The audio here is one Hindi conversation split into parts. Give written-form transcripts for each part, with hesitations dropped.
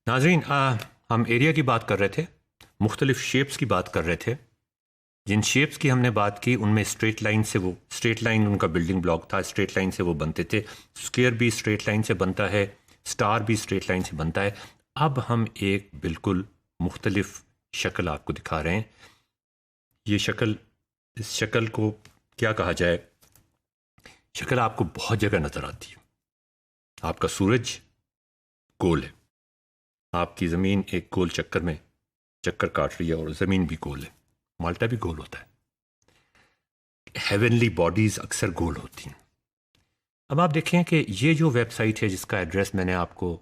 नाजरीन, हम एरिया की बात कर रहे थे, मुख्तलिफ शेप्स की बात कर रहे थे। जिन शेप्स की हमने बात की उनमें स्ट्रेट लाइन से, वो स्ट्रेट लाइन उनका बिल्डिंग ब्लॉक था, स्ट्रेट लाइन से वो बनते थे। स्क्वायर भी स्ट्रेट लाइन से बनता है, स्टार भी स्ट्रेट लाइन से बनता है। अब हम एक बिल्कुल मुख्तलिफ शक्ल आपको दिखा रहे हैं। ये शक्ल, इस शक्ल को क्या कहा जाए, शक्ल आपको बहुत जगह नज़र आती है। आपका सूरज गोल है, आपकी ज़मीन एक गोल चक्कर में चक्कर काट रही है और ज़मीन भी गोल है। माल्टा भी गोल होता है। हेवनली बॉडीज़ अक्सर गोल होती हैं। अब आप देखें कि ये जो वेबसाइट है जिसका एड्रेस मैंने आपको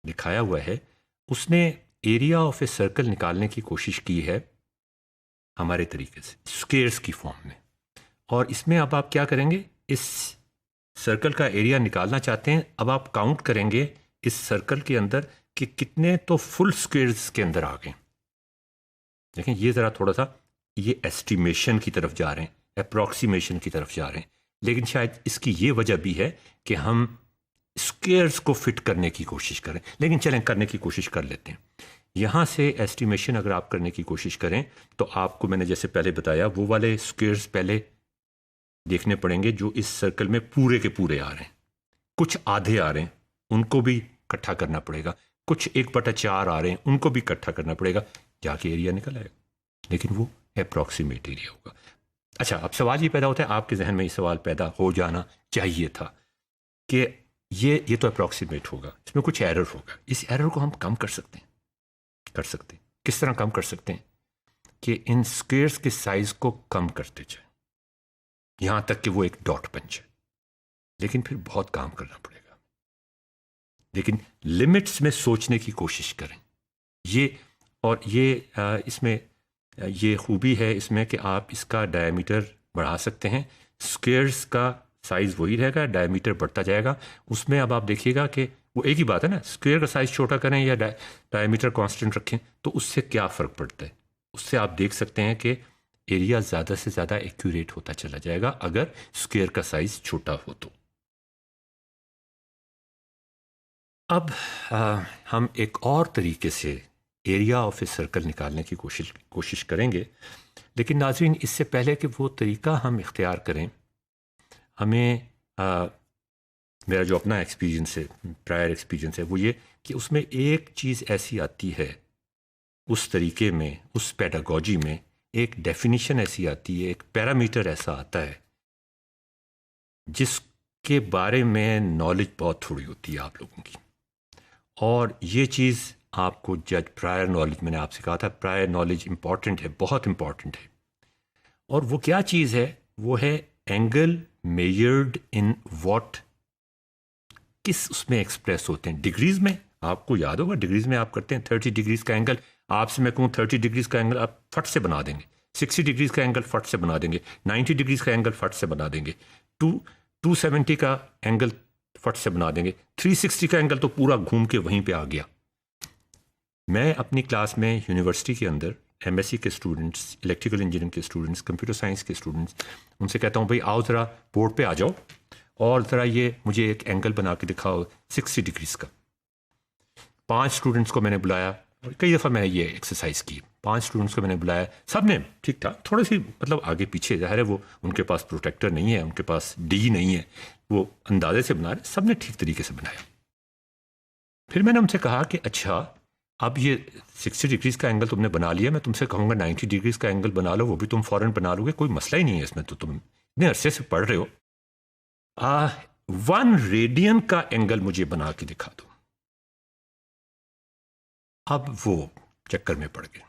दिखाया हुआ है, उसने एरिया ऑफ ए सर्कल निकालने की कोशिश की है हमारे तरीके से, स्क्वेयर्स की फॉर्म में। और इसमें अब आप क्या करेंगे, इस सर्कल का एरिया निकालना चाहते हैं। अब आप काउंट करेंगे इस सर्कल के अंदर कि कितने तो फुल स्क्वेयर्स के अंदर आ गए। देखें, ये ज़रा थोड़ा सा ये एस्टिमेशन की तरफ जा रहे हैं, अप्रॉक्सीमेशन की तरफ जा रहे हैं, लेकिन शायद इसकी ये वजह भी है कि हम स्क्वेयर्स को फिट करने की कोशिश करें। लेकिन चलें, करने की कोशिश कर लेते हैं। यहाँ से एस्टिमेशन अगर आप करने की कोशिश करें तो आपको मैंने जैसे पहले बताया वो वाले स्क्वेयर्स पहले देखने पड़ेंगे जो इस सर्कल में पूरे के पूरे आ रहे हैं। कुछ आधे आ रहे हैं, उनको भी इकट्ठा करना पड़ेगा। कुछ 1/4 आ रहे हैं, उनको भी इकट्ठा करना पड़ेगा, जाके एरिया निकल आएगा। लेकिन वो अप्रॉक्सीमेट एरिया होगा। अच्छा, अब सवाल ये पैदा होता है, आपके जहन में ये सवाल पैदा हो जाना चाहिए था कि ये तो अप्रॉक्सीमेट होगा, इसमें कुछ एरर होगा। इस एरर को हम कम कर सकते हैं। किस तरह कम कर सकते हैं कि इन स्क्वेयर्स के साइज को कम करते जाए यहां तक कि वो एक डॉट बन जाए। लेकिन फिर बहुत काम करना पड़ेगा। लेकिन लिमिट्स में सोचने की कोशिश करें। इसमें ये खूबी है इसमें कि आप इसका डायमीटर बढ़ा सकते हैं। स्क्वेयर्स का साइज वही रहेगा, डायमीटर बढ़ता जाएगा। उसमें अब आप देखिएगा कि वो एक ही बात है ना, स्क्वेयर का साइज छोटा करें या डायमीटर कांस्टेंट रखें तो उससे क्या फ़र्क पड़ता है। उससे आप देख सकते हैं कि एरिया ज़्यादा से ज़्यादा एक्यूरेट होता चला जाएगा अगर स्क्वेयर का साइज छोटा हो तो। अब हम एक और तरीके से एरिया ऑफ ए सर्कल निकालने की कोशिश करेंगे। लेकिन नाज़रीन, इससे पहले कि वो तरीका हम इख्तियार करें, हमें मेरा जो अपना एक्सपीरियंस है, प्रायर एक्सपीरियंस है, वो ये कि उसमें एक चीज़ ऐसी आती है, उस तरीके में, उस पेडागॉजी में एक डेफिनेशन ऐसी आती है, एक पैरामीटर ऐसा आता है जिसके बारे में नॉलेज बहुत थोड़ी होती है आप लोगों की। और ये चीज़ आपको जज प्रायर नॉलेज, मैंने आपसे कहा था प्रायर नॉलेज इंपॉर्टेंट है, बहुत इंपॉर्टेंट है। और वो क्या चीज़ है, वो है एंगल मेजर्ड इन व्हाट, किस उसमें एक्सप्रेस होते हैं डिग्रीज में। आपको याद होगा डिग्रीज में आप करते हैं 30 डिग्रीज का एंगल। आपसे मैं कहूँ 30 डिग्रीज का एंगल आप फट से बना देंगे, 60 डिग्रीज का एंगल फट से बना देंगे, 90 डिग्रीज का एंगल फट से बना देंगे, 270 का एंगल फट से बना देंगे, 360 का एंगल तो पूरा घूम के वहीं पे आ गया। मैं अपनी क्लास में यूनिवर्सिटी के अंदर एमएससी के स्टूडेंट्स, इलेक्ट्रिकल इंजीनियरिंग के स्टूडेंट्स, कंप्यूटर साइंस के स्टूडेंट्स, उनसे कहता हूँ भाई आओ ज़रा बोर्ड पे आ जाओ और ज़रा ये मुझे एक एंगल बना के दिखाओ 60 डिग्रीज का। 5 स्टूडेंट्स को मैंने बुलाया, कई दफ़ा मैंने ये एक्सरसाइज की। 5 स्टूडेंट्स को मैंने बुलाया, सब ने ठीक ठाक, थोड़ी सी मतलब आगे पीछे, ज़ाहिर है वो उनके पास प्रोटेक्टर नहीं है, उनके पास डी नहीं है, वो अंदाजे से बना रहे, सब ने ठीक तरीके से बनाया। फिर मैंने उनसे कहा कि अच्छा अब ये 60 डिग्रीज का एंगल तुमने बना लिया, मैं तुमसे कहूँगा 90 डिग्रीज का एंगल बना लो, वो भी तुम फ़ौरन बना लोगे, कोई मसला ही नहीं है इसमें, तो तुम इतने अरसे से पढ़ रहे हो। 1 रेडियन का एंगल मुझे बना के दिखा दो। अब वो चक्कर में पड़ गए।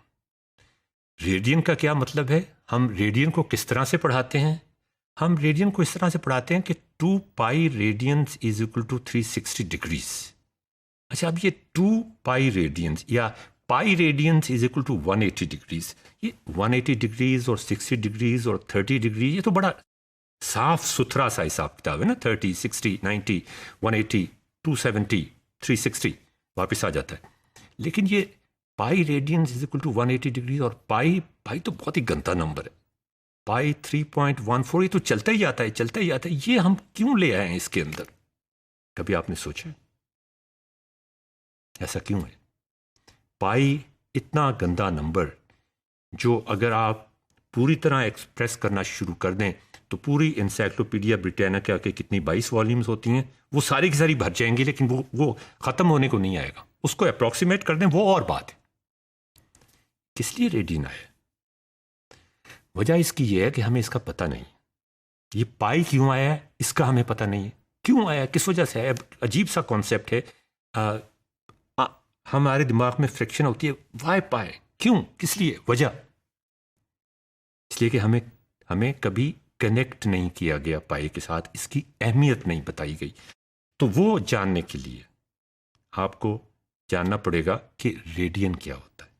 रेडियन का क्या मतलब है, हम रेडियन को किस तरह से पढ़ाते हैं? हम रेडियन को इस तरह से पढ़ाते हैं कि 2 pi radians is equal to 360 degrees. अच्छा, अब ये 2 पाई रेडियंस या pi radians is equal to 180 degrees, ये 180 डिग्रीज और 60 डिग्रीज और 30 डिग्री, ये तो बड़ा साफ सुथरा सा हिसाब किताब है ना। 30, 60, 90, 180, 270, 360 वापस आ जाता है। लेकिन ये pi radians is equal to 180 degree और पाई तो बहुत ही गंदा नंबर है। पाई 3.14, ये तो चलता ही आता है, चलता ही आता है। ये हम क्यों ले आए हैं इसके अंदर? कभी आपने सोचा ऐसा क्यों है? पाई इतना गंदा नंबर जो अगर आप पूरी तरह एक्सप्रेस करना शुरू कर दें तो पूरी इंसाइक्लोपीडिया ब्रिटानिका के कितनी 22 वॉल्यूम्स होती हैं वो सारी की सारी भर जाएंगी, लेकिन वो ख़त्म होने को नहीं आएगा। उसको अप्रॉक्सीमेट कर दें वो और बात है। किस लिए रेडियन आया? वजह इसकी ये है कि हमें इसका पता नहीं। ये पाई क्यों आया है इसका हमें पता नहीं है, क्यों आया, किस वजह से आया। अजीब सा कॉन्सेप्ट है। हमारे दिमाग में फ्रिक्शन होती है, वाई पाई, क्यों, किस लिए, वजह। इसलिए कि हमें कभी कनेक्ट नहीं किया गया पाई के साथ, इसकी अहमियत नहीं बताई गई। तो वो जानने के लिए आपको जानना पड़ेगा कि रेडियन क्या होता है।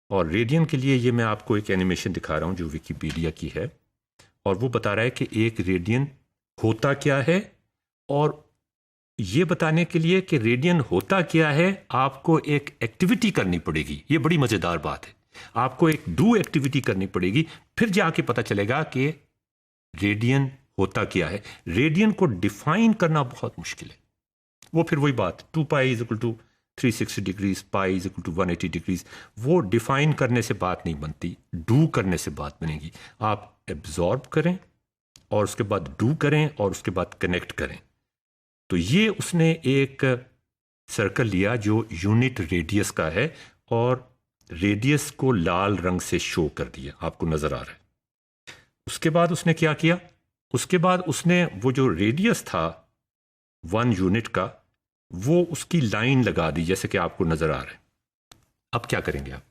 और रेडियन के लिए ये मैं आपको एक एनिमेशन दिखा रहा हूं जो विकिपीडिया की है, और वो बता रहा है कि एक रेडियन होता क्या है। और ये बताने के लिए कि रेडियन होता क्या है आपको एक एक्टिविटी करनी पड़ेगी। ये बड़ी मजेदार बात है। आपको एक डू एक्टिविटी करनी पड़ेगी, फिर जाके पता चलेगा कि रेडियन होता क्या है। रेडियन को डिफाइन करना बहुत मुश्किल है। वो फिर वही बात, 2 pi is equal to 360 degrees, pi is equal to 180 degrees. वो डिफाइन करने से बात नहीं बनती, डू करने से बात बनेगी। आप एब्जॉर्ब करें और उसके बाद डू करें और उसके बाद कनेक्ट करें। तो ये उसने एक सर्कल लिया जो यूनिट रेडियस का है और रेडियस को लाल रंग से शो कर दिया, आपको नजर आ रहा है। उसके बाद उसने क्या किया, उसके बाद उसने वो जो रेडियस था 1 यूनिट का, वो उसकी लाइन लगा दी जैसे कि आपको नजर आ रहा है। अब क्या करेंगे आप?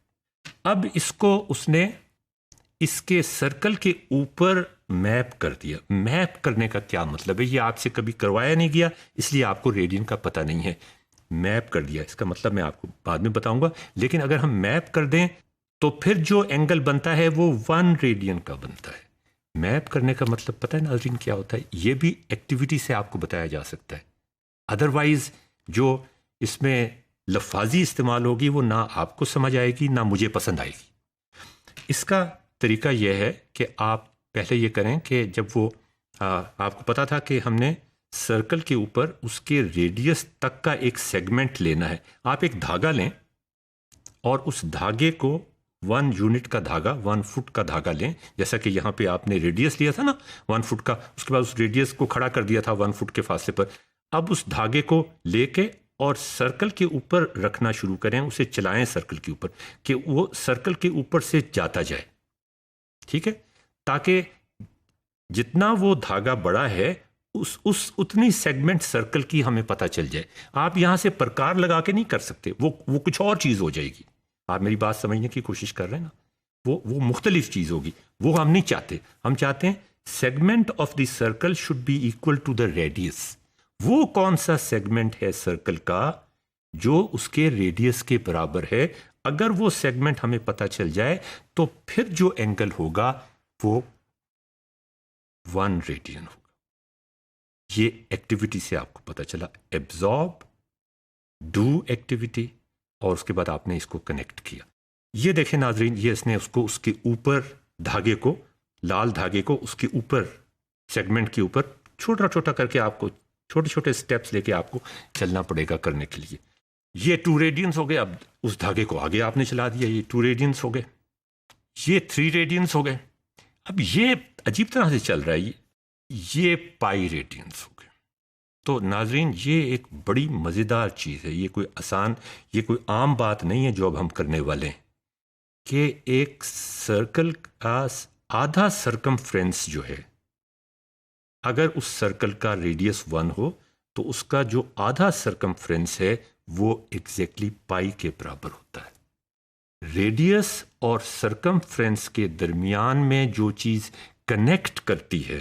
अब इसको उसने इसके सर्कल के ऊपर मैप कर दिया। मैप करने का क्या मतलब है, ये आपसे कभी करवाया नहीं गया, इसलिए आपको रेडियन का पता नहीं है। मैप कर दिया, इसका मतलब मैं आपको बाद में बताऊंगा। लेकिन अगर हम मैप कर दें तो फिर जो एंगल बनता है वो 1 रेडियन का बनता है। मैप करने का मतलब पता है नाज़रीन क्या होता है? ये भी एक्टिविटी से आपको बताया जा सकता है। अदरवाइज जो इसमें लफाजी इस्तेमाल होगी वो ना आपको समझ आएगी ना मुझे पसंद आएगी। इसका तरीका यह है कि आप पहले ये करें कि जब वो आपको पता था कि हमने सर्कल के ऊपर उसके रेडियस तक का एक सेगमेंट लेना है। आप एक धागा लें और उस धागे को 1 यूनिट का धागा, 1 फुट का धागा लें, जैसा कि यहाँ पे आपने रेडियस लिया था ना 1 फुट का, उसके बाद उस रेडियस को खड़ा कर दिया था 1 फुट के फासले पर। अब उस धागे को लेके और सर्कल के ऊपर रखना शुरू करें, उसे चलाएं सर्कल के ऊपर कि वो सर्कल के ऊपर से जाता जाए, ठीक है, ताकि जितना वो धागा बड़ा है उस उतनी सेगमेंट सर्कल की हमें पता चल जाए। आप यहां से प्रकार लगा के नहीं कर सकते, वो कुछ और चीज हो जाएगी। आप मेरी बात समझने की कोशिश कर रहे हैं ना? वो मुख्तलिफ चीज होगी, वो हम नहीं चाहते। हम चाहते हैं segment of the circle should be equal to the radius. वो कौन सा सेगमेंट है सर्कल का जो उसके रेडियस के बराबर है? अगर वो सेगमेंट हमें पता चल जाए तो फिर जो एंगल होगा वो 1 रेडियन होगा। ये एक्टिविटी से आपको पता चला। एब्जॉर्ब, डू एक्टिविटी, और उसके बाद आपने इसको कनेक्ट किया। ये देखें नाजरीन, ये इसने उसको उसके ऊपर धागे को, लाल धागे को उसके ऊपर सेगमेंट के ऊपर छोटा छोटा करके आपको छोटे छोटे स्टेप्स लेके आपको चलना पड़ेगा करने के लिए। ये 2 रेडियंस हो गए। अब उस धागे को आगे आपने चला दिया, ये 2 रेडियंस हो गए, ये 3 रेडियंस हो गए। अब ये अजीब तरह से चल रहा है, ये पाई रेडियंस हो गए। तो नाजरीन ये एक बड़ी मज़ेदार चीज़ है, ये कोई आसान, ये कोई आम बात नहीं है जो अब हम करने वाले हैं कि एक सर्कल का आधा सरकमफ्रेंस जो है, अगर उस सर्कल का रेडियस 1 हो तो उसका जो आधा सरकमफ्रेंस है वो एग्जैक्टली पाई के बराबर होता है। रेडियस और सरकमफ्रेंस के दरमियान में जो चीज़ कनेक्ट करती है,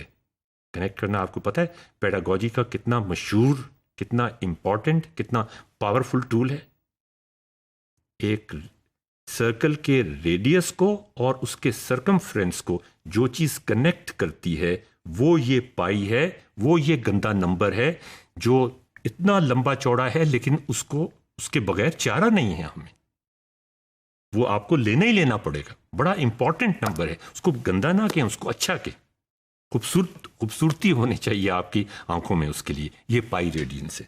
कनेक्ट करना आपको पता है पेडागोजी का कितना मशहूर, कितना इंपॉर्टेंट, कितना पावरफुल टूल है। एक सर्कल के रेडियस को और उसके सरकमफ्रेंस को जो चीज कनेक्ट करती है वो ये पाई है, वो ये गंदा नंबर है जो इतना लंबा चौड़ा है लेकिन उसके बगैर चारा नहीं है हमें। वो आपको लेना ही लेना पड़ेगा, बड़ा इंपॉर्टेंट नंबर है। उसको गंदा ना कहें, उसको अच्छा कहें, खूबसूरती होनी चाहिए आपकी आंखों में, उसके लिए ये पाई रेडियंस है।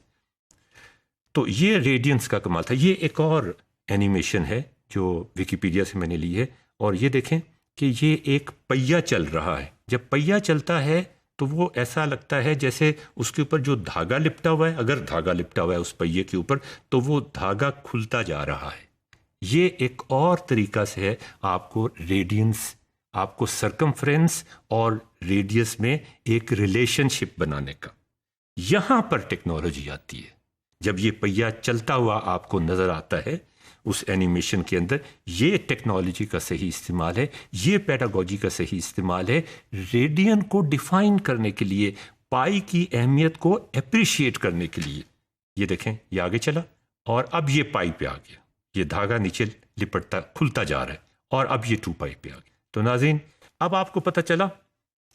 तो ये रेडियंस का कमाल था। ये एक और एनिमेशन है जो विकिपीडिया से मैंने ली है, और ये देखें कि ये एक पहिया चल रहा है। जब पहिया चलता है तो वो ऐसा लगता है जैसे उसके ऊपर जो धागा लिपटा हुआ है, अगर धागा लिपटा हुआ है उस पहिए के ऊपर तो वो धागा खुलता जा रहा है। ये एक और तरीका से है आपको रेडियंस, आपको सरकमफ्रेंस और रेडियस में एक रिलेशनशिप बनाने का। यहां पर टेक्नोलॉजी आती है। जब ये पहिया चलता हुआ आपको नजर आता है उस एनिमेशन के अंदर, ये टेक्नोलॉजी का सही इस्तेमाल है, ये पेडागोजी का सही इस्तेमाल है रेडियन को डिफाइन करने के लिए, पाई की अहमियत को अप्रिशिएट करने के लिए। ये देखें, ये आगे चला और अब ये पाई पे आ गया, ये धागा नीचे लिपटता खुलता जा रहा है और अब ये 2 पाई पे आ गया। तो नाज़रीन, अब आपको पता चला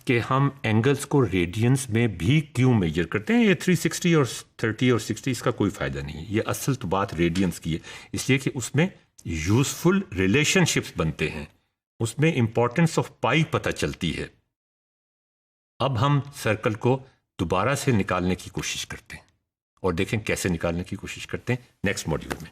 कि हम एंगल्स को रेडियंस में भी क्यों मेजर करते हैं। ये 360 और 30 और 60 इसका कोई फ़ायदा नहीं है। ये असल तो बात रेडियंस की है, इसलिए कि उसमें यूज़फुल रिलेशनशिप्स बनते हैं, उसमें इंपॉर्टेंस ऑफ पाई पता चलती है। अब हम सर्कल को दोबारा से निकालने की कोशिश करते हैं और देखें कैसे निकालने की कोशिश करते हैं नेक्स्ट मॉड्यूल में।